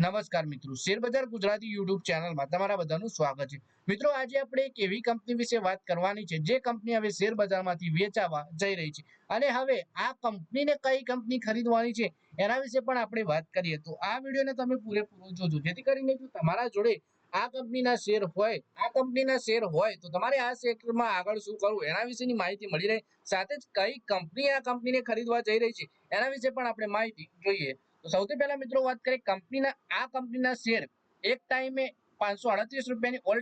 નમસ્કાર મિત્રો, શેરબજાર ગુજરાતી યુટ્યુબ ચેનલમાં તમારા બધાનું સ્વાગત છે। મિત્રો, આજે આપણે એક એવી કંપની વિશે વાત કરવાની છે જે કંપની હવે શેરબજારમાંથી વેચાવા જઈ રહી છે અને હવે આ કંપનીને કઈ કંપની ખરીદવાની છે એના વિશે પણ આપણે વાત કરીએ। તો આ વિડીયોને તમે પૂરેપૂરો જોજો, જેથી કરીને જો તમારા જોડે આ કંપનીના શેર હોય તો તમારે આ શેરમાં આગળ શું કરવું એના વિશેની માહિતી મળી રહે। સાથે જ કઈ કંપની આ કંપનીને ખરીદવા જઈ રહી છે એના વિશે પણ આપણે માહિતી જોઈએ। તો સૌથી પહેલા મિત્રો વાત કરીએ કંપનીના શેર એક ટાઈમે 538 રૂપિયાની ઓલ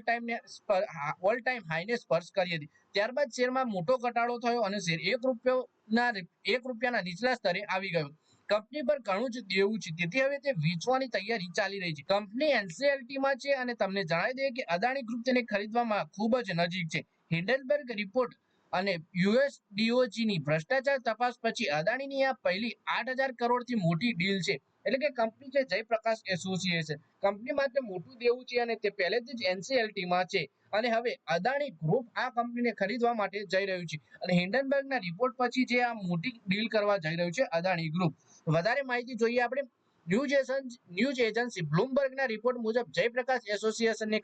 ટાઈમ હાઈને સ્પર્શ કરી હતી। ત્યારબાદ શેરમાં મોટો ઘટાડો થયો અને શેર ₹1 નીચલા સ્તરે આવી ગયો। કંપની પર ઘણું જ દેવું છે, તેથી હવે તે વેચવાની તૈયારી ચાલી રહી છે। કંપની એનસીએલટી માં છે અને તમને જણાવી દઈએ કે અદાણી ગ્રુપ તેને ખરીદવામાં ખૂબ જ નજીક છે। હિન્ડનબર્ગ રિપોર્ટ અને યુએસડીઓજી ની ભ્રષ્ટાચાર તપાસ પછી અદાણીની આ પહેલી 8,000 કરોડથી મોટી ડીલ છે। એટલે કે કંપની છે જયપ્રકાશ એસોસિએશન, કંપની માટે મોટું દેવું છે અને તે પહેલેથી જ એનસીએલટી માં છે અને હવે અદાણી ગ્રુપ આ કંપનીને ખરીદવા માટે જઈ રહ્યું છે અને હિન્ડનબર્ગના રિપોર્ટ પછી જે આ મોટી ડીલ કરવા જઈ રહ્યું છે અદાણી ગ્રુપ। વધારે માહિતી જોઈએ આપણે। ન્યૂઝ એજન્સી બ્લૂમબર્ગના રિપોર્ટ મુજબ જયપ્રકાશ એસોસિએશનને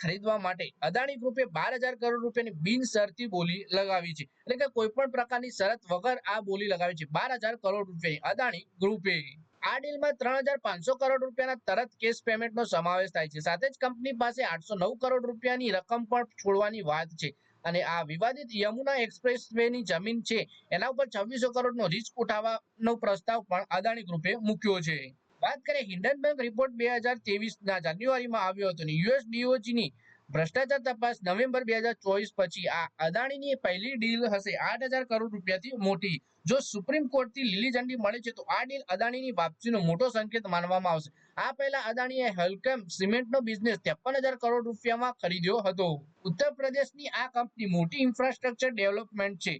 ખરીદવા માટે અદાણી ગ્રુપે 12,000 કરોડ રૂપિયાની બિનશરતી બોલી લગાવી છે। એટલે કે કોઈ પણ પ્રકારની શરત વગર આ બોલી લગાવી છે 12,000 કરોડ રૂપિયાની અદાણી ગ્રુપે। આ ડીલમાં 3,500 કરોડ રૂપિયાના તરત કેશ પેમેન્ટનો સમાવેશ થાય છે। સાથે જ કંપની પાસે 809 કરોડ રૂપિયાની રકમ પણ છોડવાની વાત છે અને આ વિવાદિત યમુના એક્સપ્રેસવેની જમીન છે એના ઉપર 2600 કરોડનો રિસ્ક ઉઠાવવાનો પ્રસ્તાવ પણ અદાણી ગ્રુપે મૂક્યો છે। વાત કરીએ હિન્ડનબર્ગ રિપોર્ટ 2023ના જાન્યુઆરીમાં આવ્યો હતો અને યુએસડીઓજીની ભ્રષ્ટાચાર તપાસ નવેમ્બર 2024 પછી આ અદાણીની પહેલી ડીલ હશે 8,000 કરોડ રૂપિયાથી મોટી। જો સુપ્રીમ કોર્ટથી લીલી ઝંડી મળે છે તો આ ડીલ અદાણીની વાપસીનો મોટો સંકેત માનવામાં આવશે। આ પહેલા અદાણીએ હલકેમ સિમેન્ટનો બિઝનેસ 53,000 કરોડ રૂપિયામાં ખરીદ્યો હતો। ઉત્તર પ્રદેશની આ કંપની મોટી ઇન્ફ્રાસ્ટ્રક્ચર ડેવલપમેન્ટ છે,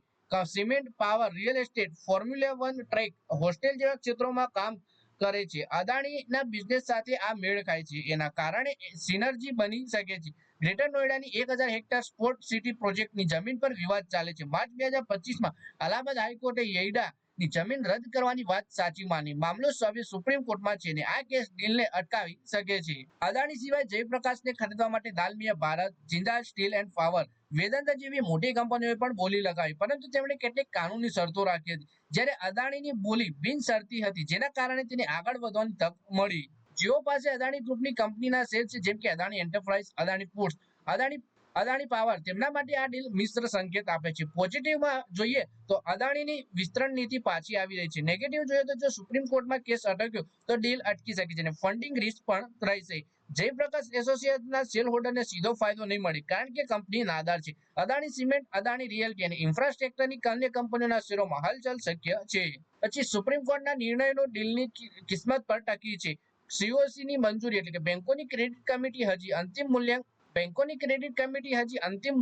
cement, power, real estate, formula 1 track, hostel જેવા ક્ષેત્રોમાં કામ કરે છે। અદાણીના બિઝનેસ સાથે આ મેળ ખાય છે, એના કારણે સિનર્જી બની શકે છે। ગ્રેટર નોઈડાની 1,000 હેક્ટર સ્પોર્ટ સિટી પ્રોજેક્ટની જમીન પર વિવાદ ચાલે છે। માર્ચ 2025માં અલ્હાબાદ હાઈકોર્ટે યેઈડાની જમીન રદ કરવાની વાત સાચી માની। મામલો હવે સુપ્રીમ કોર્ટમાં છે અને આ કેસ ડીલને અટકાવી શકે છે। અદાણી સિવાય જયપ્રકાશને ખરીદવા માટે Dalmia Bharat, Jindal steel and power, Vedanta જેવી મોટી કંપનીઓએ પણ બોલી લગાવી, પરંતુ તેમણે કેટલીક કાનૂની શરતો રાખી હતી, જ્યારે અદાણીની બોલી બિનશરતી હતી, જેના કારણે તેને આગળ વધવાની તક મળી। જેઓ પાસે અદાણી ગ્રુપની કંપનીના શેર છે, જેમ કે Adani enterprise, Adani ports, Adani power, તેમના માટે આ ડીલ મિશ્ર સંકેત આપે છે। પોઝિટિવમાં જોઈએ તો અદાણીની વિસ્તરણ નીતિ પાછી આવી રહી છે। નેગેટિવ જોઈએ તો જો સુપ્રીમ કોર્ટમાં કેસ અટક્યો તો ડીલ અટકી શકે છે અને ફંડિંગ રિસ્ક પણ રહેશે। જયપ્રકાશ એસોસિએશનના શેર હોલ્ડરને સીધો ફાયદો નહીં મળે, કારણ કે કંપની નાદાર છે। અદાણી સિમેન્ટ, અદાણી રિયલ્ટી અને ઇન્ફ્રાસ્ટ્રક્ચરની અન્ય કંપનીઓના શેરોમાં હલચલ શક્ય છે। પછી સુપ્રીમ કોર્ટના નિર્ણયનો ડીલની કિસ્મત પર ટકી છે। સીઓસીની મંજૂરી એટલે કે બેંકોની ક્રેડિટ કમિટી હજી અંતિમ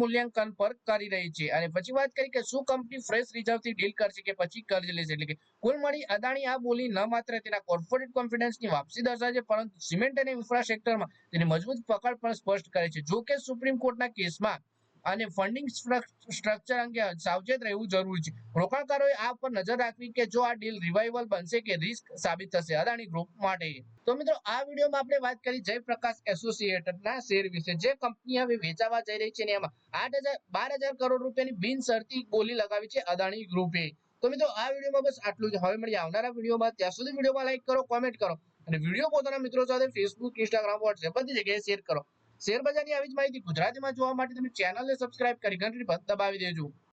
મૂલ્યાંકન પર કરી રહી છે। અને પછી વાત કરી કે શું કંપની ફ્રેશ રિઝર્વથી ડીલ કરશે કે પછી કર્જ લેશે। એટલે કે કુલ મળી અદાણી આ બોલી ન માત્ર તેના કોર્પોરેટ કોન્ફિડન્સની વાપસી દર્શાવે છે, પરંતુ સિમેન્ટ અને ઇન્ફ્રાસ્ટ્રક્ચરમાં તેની મજબૂત પકડ પણ સ્પષ્ટ કરે છે। જો કે સુપ્રીમ કોર્ટના કેસમાં અને ફંડિંગ સ્ટ્રક્ચર અંગે સાવચેત રહેવું જરૂરી છે। રોકાણકારોએ આ પર નજર રાખવી કે જો આ ડીલ રિવાઇવલ બનશે કે રિસ્ક સાબિત થશે અદાણી ગ્રુપ માટે। તો મિત્રો, આ વિડીયોમાં આપણે વાત કરી જયપ્રકાશ એસોસિએટના શેર વિશે, જે કંપની હવે વેચાવા જઈ રહી છે અને એમાં 12,000 કરોડ રૂપિયાની બિનશરતી બોલી લગાવી છે અદાણી ગ્રુપે। તો મિત્રો, આ વિડીયોમાં બસ આટલું જ। હવે મળીએ આવનારા વિડીયોમાં, ત્યાં સુધી વિડીયોમાં લાઈક કરો, કોમેન્ટ કરો અને વિડીયો પોતાના મિત્રો સાથે ફેસબુક, ઇન્સ્ટાગ્રામ, વોટ્સએપ બધી જગ્યાએ શેર કરો। શેર બજારની આવી જ માહિતી ગુજરાતીમાં જોવા માટે તમે ચેનલને સબસ્ક્રાઇબ કરી ઘંટડી પર દબાવી દેજો।